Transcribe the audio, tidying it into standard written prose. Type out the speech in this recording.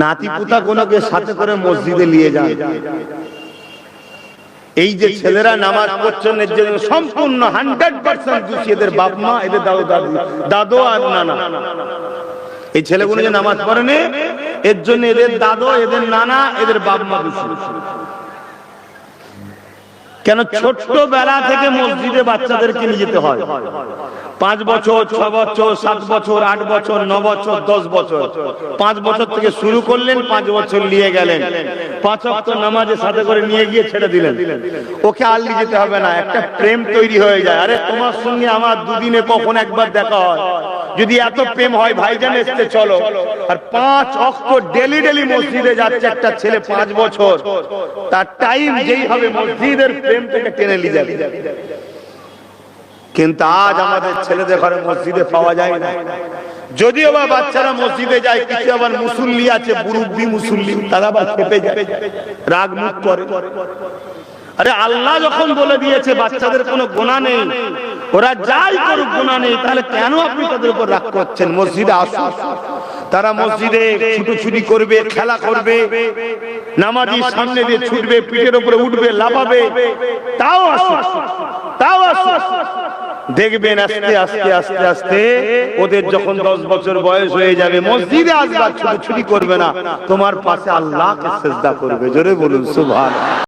নাতি পুতা কোনকে সাথে করে মসজিদে নিয়ে যান। এই যে ছেলেরা নামাজ পড়ছেন এর জন্য সম্পূর্ণ 100% দোষী এদের বাপ মা, এদের দাদু আর নানা। এই ছেলেগুলো যে নামাজ পড়ে না এর জন্য এদের দাদু, এদের নানা, এদের বাপ মা দোষী। কেন ছোটবেলা থেকে মসজিদে বাচ্চাদেরকে নিয়ে যেতে হয়। 5 বছর, 6 বছর, 7 বছর, 8 বছর, 9 বছর, 10 বছর। 5 বছর থেকে শুরু করলেন, 5 বছর নিয়ে গেলেন, 5 ওয়াক্ত নামাজের সাথে করে নিয়ে গিয়ে ছেড়ে দিলেন। ওকে আর নিয়ে যেতে হবে না, একটা প্রেম তৈরি হয়ে যায়। আরে তোমার সঙ্গে আমার দুদিনে কখন একবার দেখা হয়, যদি এত প্রেম হয় ভাইজান এসতে চলো। আর 5 ওয়াক্ত ডেলি ডেলি মসজিদে যাচ্ছে একটা ছেলে 5 বছর, তার টাইম যেই হবে মসজিদের প্রেম থেকে টেনে নিয়ে যাবে। কিন্তু আজ আমাদের ছেলেদের ঘরে মসজিদে পাওয়া যায় না। যদিও বা বাচ্চারা মসজিদে যায়, কিছু আবার মুসল্লি আছে, মুরব্বি মুসল্লি, তারা আবার খেপে যায়, রাগ মুখ করে। আরে আল্লাহ যখন বলে দিয়েছে বাচ্চাদের কোনো গুনাহ নেই, ওরা যাই করুক গুনাহ নেই, তাহলে কেন আপনি তাদের উপর রাগ করছেন? মসজিদে আসুন, তারা মসজিদে ছুটোছুটি করবে, খেলা করবে, নামাজি সামনে দিয়ে ছুটবে, পিঠের উপরে উঠবে, লাফাবে, তাও আসুন, তাও আসুন। দেখবেন আস্তে আস্তে আস্তে আস্তে ওদের যখন 10 বছর বয়স হয়ে যাবে, মসজিদে আসবে, ছুটোছুটি করবে না, তোমার পাশে আল্লাহকে সিজদা করবে। জোরে বলুন সুবহানাল্লাহ।